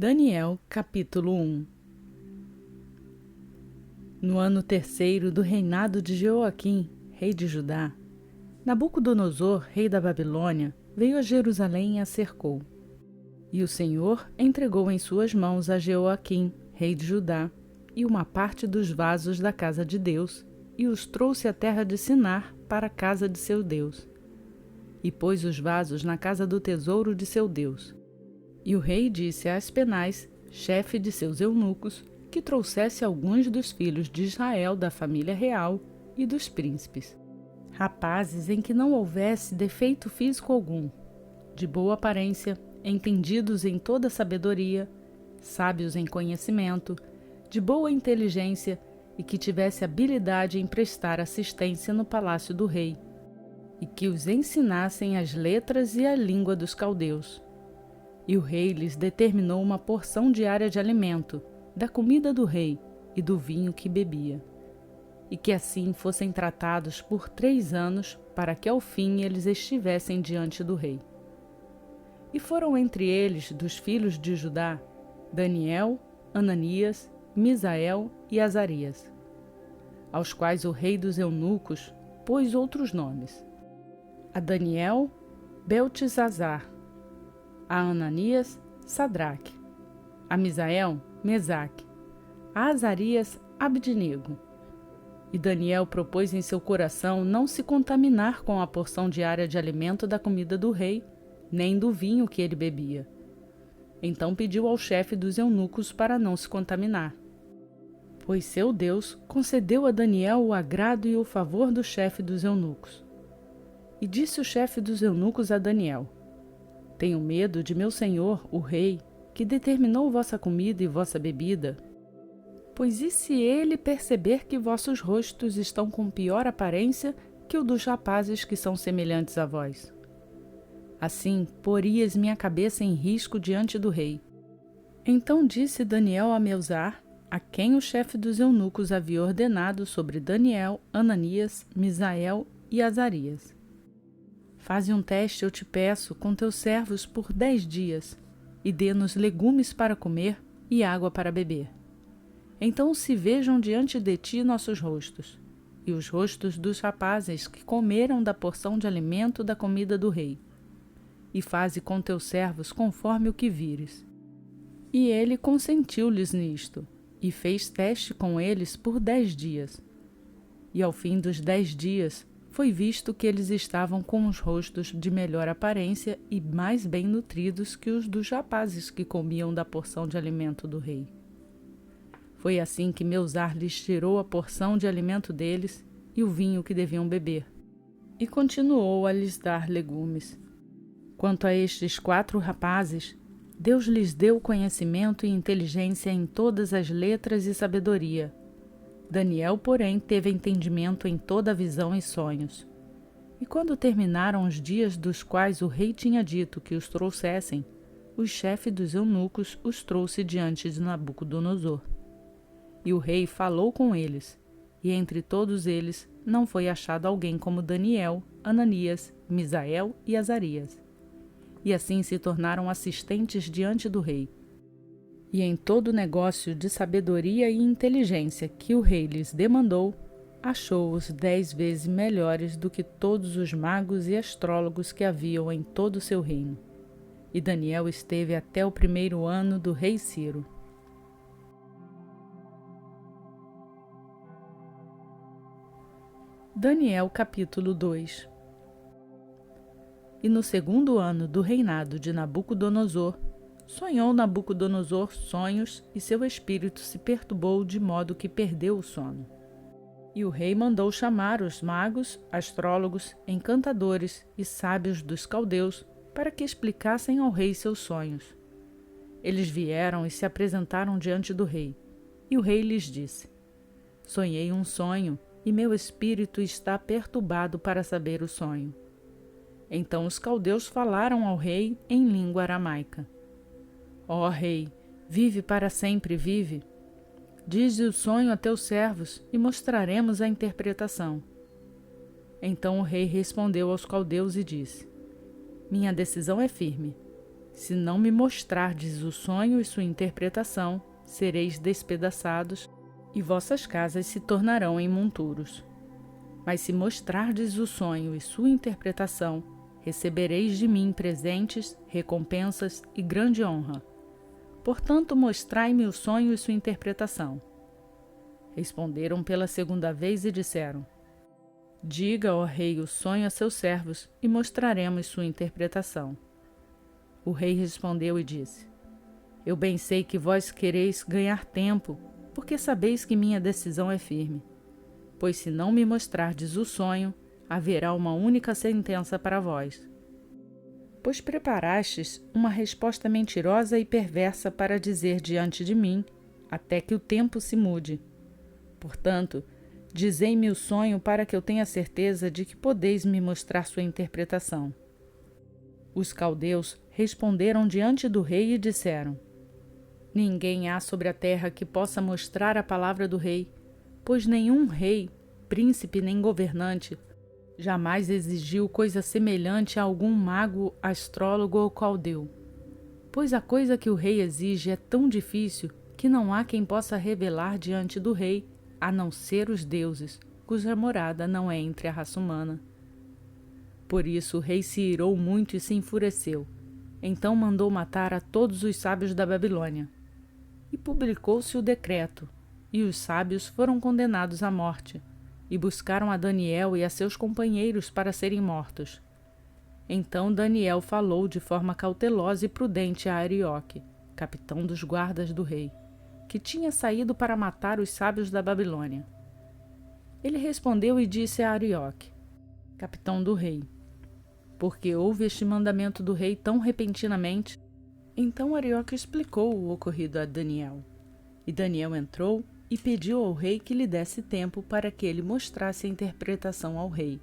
Daniel, capítulo 1. No ano terceiro do reinado de Jeoaquim, rei de Judá, Nabucodonosor, rei da Babilônia, veio a Jerusalém e a cercou. E o Senhor entregou em suas mãos a Jeoaquim, rei de Judá, e uma parte dos vasos da casa de Deus, e os trouxe à terra de Sinar para a casa de seu Deus. E pôs os vasos na casa do tesouro de seu Deus. E o rei disse a Aspenaz, chefe de seus eunucos, que trouxesse alguns dos filhos de Israel da família real e dos príncipes, rapazes em que não houvesse defeito físico algum, de boa aparência, entendidos em toda sabedoria, sábios em conhecimento, de boa inteligência e que tivesse habilidade em prestar assistência no palácio do rei, e que os ensinassem as letras e a língua dos caldeus. E o rei lhes determinou uma porção diária de alimento, da comida do rei e do vinho que bebia, e que assim fossem tratados por 3 anos, para que ao fim eles estivessem diante do rei. E foram entre eles, dos filhos de Judá, Daniel, Ananias, Misael e Azarias, aos quais o rei dos eunucos pôs outros nomes: a Daniel, Beltesazar; a Ananias, Sadraque; a Misael, Mesaque; a Azarias, Abdenego. E Daniel propôs em seu coração não se contaminar com a porção diária de alimento da comida do rei, nem do vinho que ele bebia. Então pediu ao chefe dos eunucos para não se contaminar. Pois seu Deus concedeu a Daniel o agrado e o favor do chefe dos eunucos. E disse o chefe dos eunucos a Daniel: Tenho medo de meu senhor, o rei, que determinou vossa comida e vossa bebida. Pois e se ele perceber que vossos rostos estão com pior aparência que o dos rapazes que são semelhantes a vós? Assim, porias minha cabeça em risco diante do rei. Então disse Daniel a Melzar, a quem o chefe dos eunucos havia ordenado sobre Daniel, Ananias, Misael e Azarias: Faze um teste, eu te peço, com teus servos por 10 dias, e dê-nos legumes para comer e água para beber. Então se vejam diante de ti nossos rostos, e os rostos dos rapazes que comeram da porção de alimento da comida do rei. E faze com teus servos conforme o que vires. E ele consentiu-lhes nisto, e fez teste com eles por 10 dias. E ao fim dos 10 dias, foi visto que eles estavam com os rostos de melhor aparência e mais bem nutridos que os dos rapazes que comiam da porção de alimento do rei. Foi assim que Melzar lhes tirou a porção de alimento deles e o vinho que deviam beber, e continuou a lhes dar legumes. Quanto a estes 4 rapazes, Deus lhes deu conhecimento e inteligência em todas as letras e sabedoria. Daniel, porém, teve entendimento em toda a visão e sonhos. E quando terminaram os dias dos quais o rei tinha dito que os trouxessem, o chefe dos eunucos os trouxe diante de Nabucodonosor. E o rei falou com eles, e entre todos eles não foi achado alguém como Daniel, Ananias, Misael e Azarias. E assim se tornaram assistentes diante do rei. E em todo negócio de sabedoria e inteligência que o rei lhes demandou, achou-os 10 vezes melhores do que todos os magos e astrólogos que haviam em todo o seu reino. E Daniel esteve até o 1º ano do rei Ciro. Daniel capítulo 2. E no 2º ano do reinado de Nabucodonosor, sonhou Nabucodonosor sonhos e seu espírito se perturbou de modo que perdeu o sono. E o rei mandou chamar os magos, astrólogos, encantadores e sábios dos caldeus para que explicassem ao rei seus sonhos. Eles vieram e se apresentaram diante do rei, e o rei lhes disse: Sonhei um sonho, e meu espírito está perturbado para saber o sonho. Então os caldeus falaram ao rei em língua aramaica: Ó rei, vive para sempre, vive. Dize o sonho a teus servos e mostraremos a interpretação. Então o rei respondeu aos caldeus e disse: Minha decisão é firme. Se não me mostrardes o sonho e sua interpretação, sereis despedaçados, e vossas casas se tornarão em monturos. Mas se mostrardes o sonho e sua interpretação, recebereis de mim presentes, recompensas e grande honra. Portanto, mostrai-me o sonho e sua interpretação. Responderam pela segunda vez e disseram: Diga, ó rei, o sonho a seus servos, e mostraremos sua interpretação. O rei respondeu e disse: Eu bem sei que vós quereis ganhar tempo, porque sabeis que minha decisão é firme. Pois se não me mostrardes o sonho, haverá uma única sentença para vós. Pois preparastes uma resposta mentirosa e perversa para dizer diante de mim, até que o tempo se mude. Portanto, dizei-me o sonho para que eu tenha certeza de que podeis me mostrar sua interpretação. Os caldeus responderam diante do rei e disseram: Ninguém há sobre a terra que possa mostrar a palavra do rei, pois nenhum rei, príncipe nem governante, jamais exigiu coisa semelhante a algum mago, astrólogo ou caldeu. Pois a coisa que o rei exige é tão difícil que não há quem possa revelar diante do rei, a não ser os deuses, cuja morada não é entre a raça humana. Por isso o rei se irou muito e se enfureceu. Então mandou matar a todos os sábios da Babilônia. E publicou-se o decreto, e os sábios foram condenados à morte, e buscaram a Daniel e a seus companheiros para serem mortos. Então Daniel falou de forma cautelosa e prudente a Arioque, capitão dos guardas do rei, que tinha saído para matar os sábios da Babilônia. Ele respondeu e disse a Arioque, capitão do rei: Porque houve este mandamento do rei tão repentinamente? Então Arioque explicou o ocorrido a Daniel. E Daniel entrou e pediu ao rei que lhe desse tempo para que ele mostrasse a interpretação ao rei.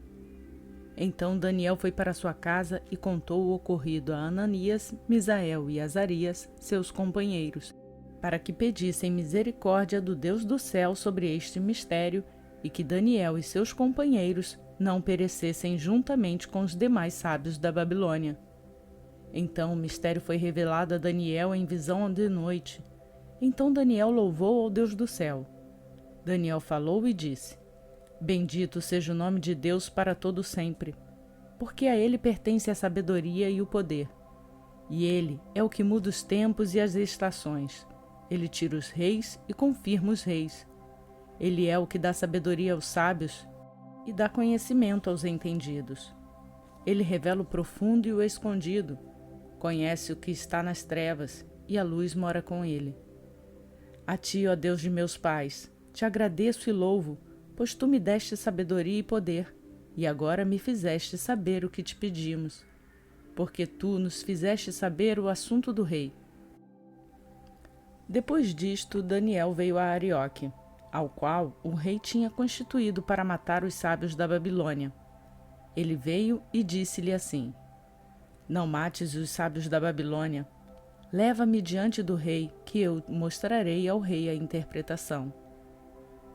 Então Daniel foi para sua casa e contou o ocorrido a Ananias, Misael e Azarias, seus companheiros, para que pedissem misericórdia do Deus do céu sobre este mistério e que Daniel e seus companheiros não perecessem juntamente com os demais sábios da Babilônia. Então o mistério foi revelado a Daniel em visão de noite. Então Daniel louvou ao Deus do céu. Daniel falou e disse: Bendito seja o nome de Deus para todo sempre, porque a ele pertence a sabedoria e o poder. E ele é o que muda os tempos e as estações. Ele tira os reis e confirma os reis. Ele é o que dá sabedoria aos sábios e dá conhecimento aos entendidos. Ele revela o profundo e o escondido, conhece o que está nas trevas, e a luz mora com ele. A ti, ó Deus de meus pais, te agradeço e louvo, pois tu me deste sabedoria e poder, e agora me fizeste saber o que te pedimos, porque tu nos fizeste saber o assunto do rei. Depois disto, Daniel veio a Arioque, ao qual o rei tinha constituído para matar os sábios da Babilônia. Ele veio e disse-lhe assim: Não mates os sábios da Babilônia. Leva-me diante do rei, que eu mostrarei ao rei a interpretação.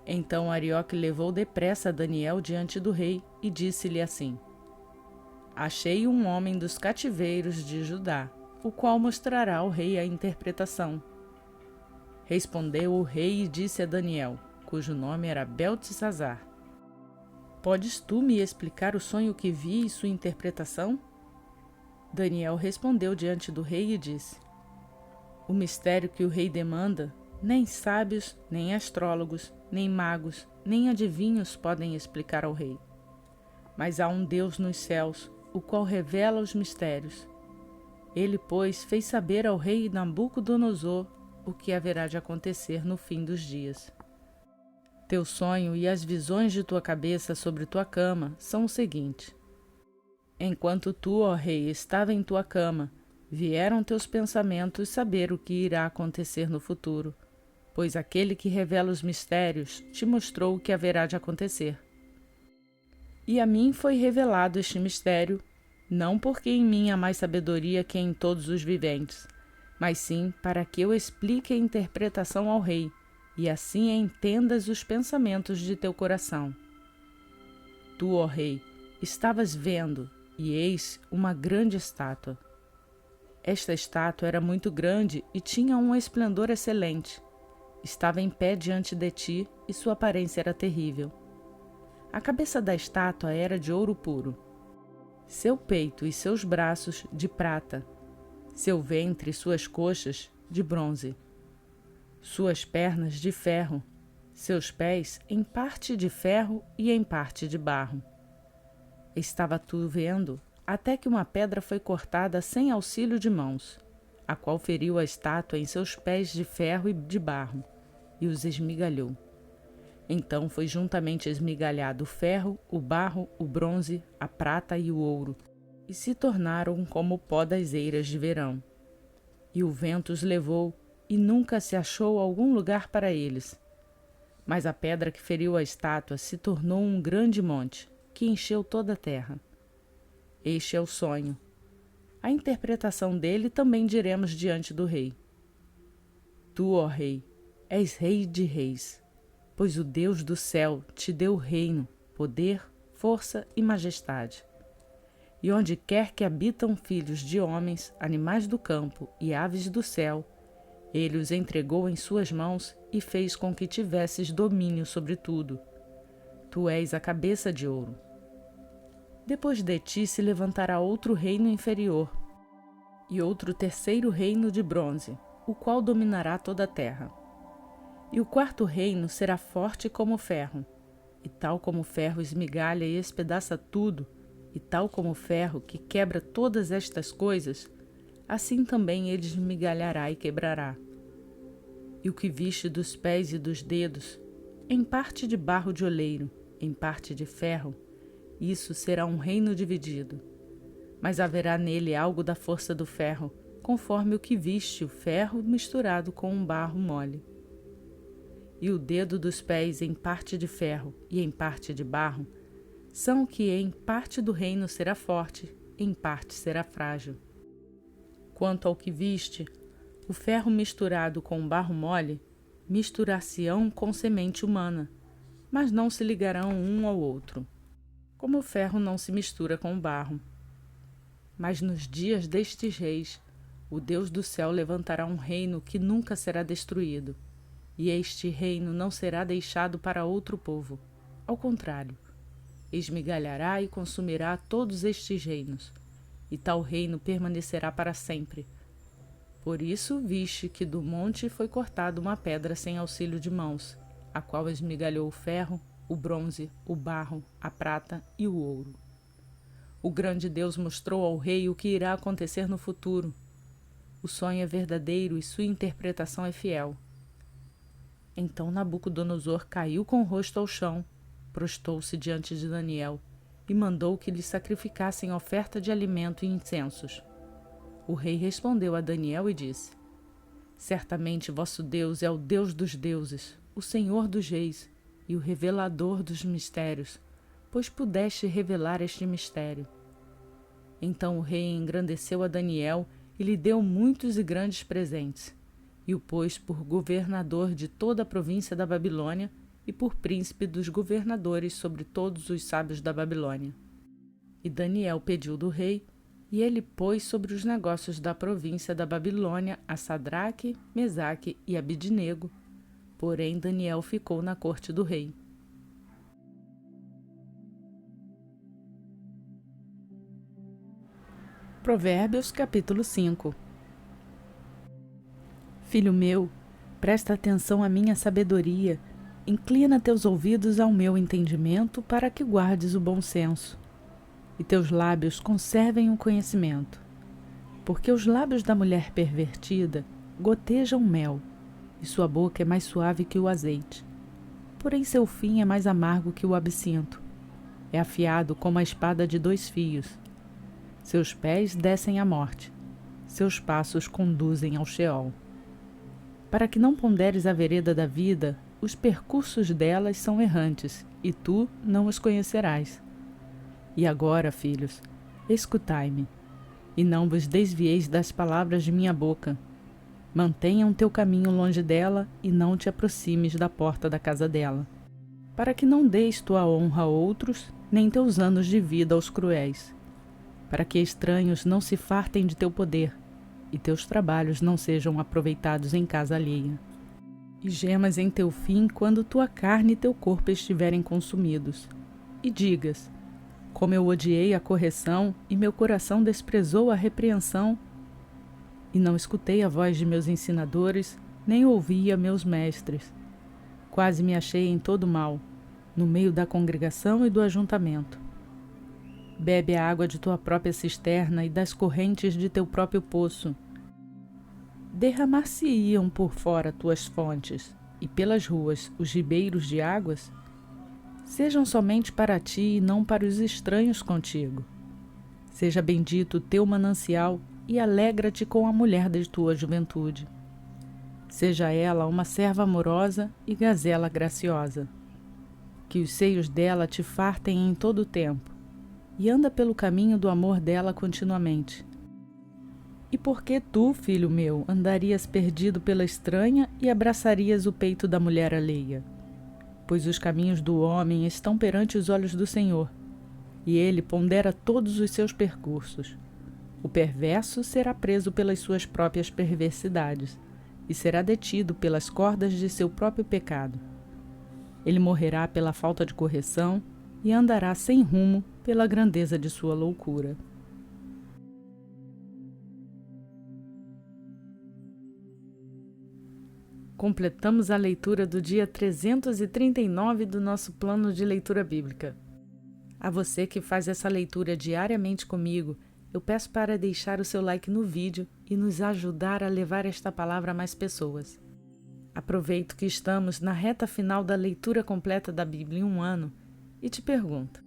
Então Arioque levou depressa Daniel diante do rei e disse-lhe assim: Achei um homem dos cativeiros de Judá, o qual mostrará ao rei a interpretação. Respondeu o rei e disse a Daniel, cujo nome era Beltesazar: Podes tu me explicar o sonho que vi e sua interpretação? Daniel respondeu diante do rei e disse: O mistério que o rei demanda, nem sábios, nem astrólogos, nem magos, nem adivinhos podem explicar ao rei. Mas há um Deus nos céus, o qual revela os mistérios. Ele, pois, fez saber ao rei Nabucodonosor o que haverá de acontecer no fim dos dias. Teu sonho e as visões de tua cabeça sobre tua cama são o seguinte: Enquanto tu, ó rei, estava em tua cama, vieram teus pensamentos saber o que irá acontecer no futuro, pois aquele que revela os mistérios te mostrou o que haverá de acontecer. E a mim foi revelado este mistério, não porque em mim há mais sabedoria que em todos os viventes, mas sim para que eu explique a interpretação ao rei, e assim entendas os pensamentos de teu coração. Tu, ó rei, estavas vendo, e eis uma grande estátua. Esta estátua era muito grande e tinha um esplendor excelente. Estava em pé diante de ti e sua aparência era terrível. A cabeça da estátua era de ouro puro, seu peito e seus braços de prata, seu ventre e suas coxas de bronze, suas pernas de ferro, seus pés em parte de ferro e em parte de barro. Estava tu vendo até que uma pedra foi cortada sem auxílio de mãos, a qual feriu a estátua em seus pés de ferro e de barro, e os esmigalhou. Então foi juntamente esmigalhado o ferro, o barro, o bronze, a prata e o ouro, e se tornaram como o pó das eiras de verão. E o vento os levou, e nunca se achou algum lugar para eles. Mas a pedra que feriu a estátua se tornou um grande monte, que encheu toda a terra. Este é o sonho. A interpretação dele também diremos diante do rei. Tu, ó rei, és rei de reis, pois o Deus do céu te deu reino, poder, força e majestade. E onde quer que habitam filhos de homens, animais do campo e aves do céu, ele os entregou em suas mãos e fez com que tivesses domínio sobre tudo. Tu és a cabeça de ouro. Depois de ti se levantará outro reino inferior, e outro terceiro reino de bronze, o qual dominará toda a terra. E o quarto reino será forte como o ferro, e tal como o ferro esmigalha e espedaça tudo, e tal como o ferro que quebra todas estas coisas, assim também ele esmigalhará e quebrará. E o que viste dos pés e dos dedos, em parte de barro de oleiro, em parte de ferro, isso será um reino dividido. Mas haverá nele algo da força do ferro, conforme o que viste o ferro misturado com um barro mole. E o dedo dos pés em parte de ferro e em parte de barro, são o que em parte do reino será forte, em parte será frágil. Quanto ao que viste, o ferro misturado com o barro mole, misturar-se-ão com semente humana, mas não se ligarão um ao outro, como o ferro não se mistura com o barro. Mas nos dias destes reis, o Deus do céu levantará um reino que nunca será destruído, e este reino não será deixado para outro povo. Ao contrário, esmigalhará e consumirá todos estes reinos, e tal reino permanecerá para sempre. Por isso viste que do monte foi cortada uma pedra sem auxílio de mãos, a qual esmigalhou o ferro, o bronze, o barro, a prata e o ouro. O grande Deus mostrou ao rei o que irá acontecer no futuro. O sonho é verdadeiro e sua interpretação é fiel. Então Nabucodonosor caiu com o rosto ao chão, prostou-se diante de Daniel e mandou que lhe sacrificassem oferta de alimento e incensos. O rei respondeu a Daniel e disse: Certamente vosso Deus é o Deus dos deuses, o Senhor dos reis e o revelador dos mistérios, pois pudeste revelar este mistério. Então o rei engrandeceu a Daniel e lhe deu muitos e grandes presentes, e o pôs por governador de toda a província da Babilônia e por príncipe dos governadores sobre todos os sábios da Babilônia. E Daniel pediu do rei, e ele pôs sobre os negócios da província da Babilônia a Sadraque, Mesaque e Abidnego, porém Daniel ficou na corte do rei. Provérbios capítulo 5. Filho meu, presta atenção à minha sabedoria, inclina teus ouvidos ao meu entendimento para que guardes o bom senso, e teus lábios conservem o conhecimento. Porque os lábios da mulher pervertida gotejam mel, e sua boca é mais suave que o azeite. Porém seu fim é mais amargo que o absinto, é afiado como a espada de 2 fios. Seus pés descem à morte, seus passos conduzem ao Sheol. Para que não ponderes a vereda da vida, os percursos delas são errantes, e tu não os conhecerás. E agora, filhos, escutai-me, e não vos desvieis das palavras de minha boca. Mantenha o teu caminho longe dela, e não te aproximes da porta da casa dela, para que não deis tua honra a outros, nem teus anos de vida aos cruéis, para que estranhos não se fartem de teu poder, e teus trabalhos não sejam aproveitados em casa alheia. E gemas em teu fim quando tua carne e teu corpo estiverem consumidos. E digas: como eu odiei a correção e meu coração desprezou a repreensão, e não escutei a voz de meus ensinadores, nem ouvi a meus mestres. Quase me achei em todo mal, no meio da congregação e do ajuntamento. Bebe a água de tua própria cisterna e das correntes de teu próprio poço. Derramar-se-iam por fora tuas fontes, e pelas ruas os ribeiros de águas? Sejam somente para ti e não para os estranhos contigo. Seja bendito o teu manancial e alegra-te com a mulher de tua juventude. Seja ela uma serva amorosa e gazela graciosa. Que os seios dela te fartem em todo o tempo, e anda pelo caminho do amor dela continuamente. E por que tu, filho meu, andarias perdido pela estranha e abraçarias o peito da mulher alheia? Pois os caminhos do homem estão perante os olhos do Senhor, e ele pondera todos os seus percursos. O perverso será preso pelas suas próprias perversidades, e será detido pelas cordas de seu próprio pecado. Ele morrerá pela falta de correção e andará sem rumo pela grandeza de sua loucura. Completamos a leitura do dia 339 do nosso plano de leitura bíblica. A você que faz essa leitura diariamente comigo, eu peço para deixar o seu like no vídeo e nos ajudar a levar esta palavra a mais pessoas. Aproveito que estamos na reta final da leitura completa da Bíblia em um ano e te pergunto: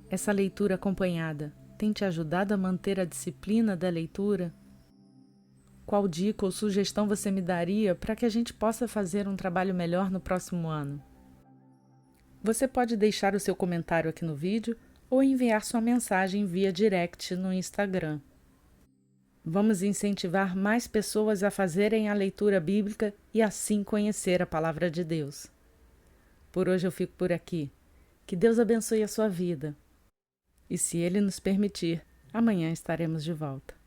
essa leitura acompanhada tem te ajudado a manter a disciplina da leitura? Qual dica ou sugestão você me daria para que a gente possa fazer um trabalho melhor no próximo ano? Você pode deixar o seu comentário aqui no vídeo ou enviar sua mensagem via direct no Instagram. Vamos incentivar mais pessoas a fazerem a leitura bíblica e assim conhecer a Palavra de Deus. Por hoje eu fico por aqui. Que Deus abençoe a sua vida. E se Ele nos permitir, amanhã estaremos de volta.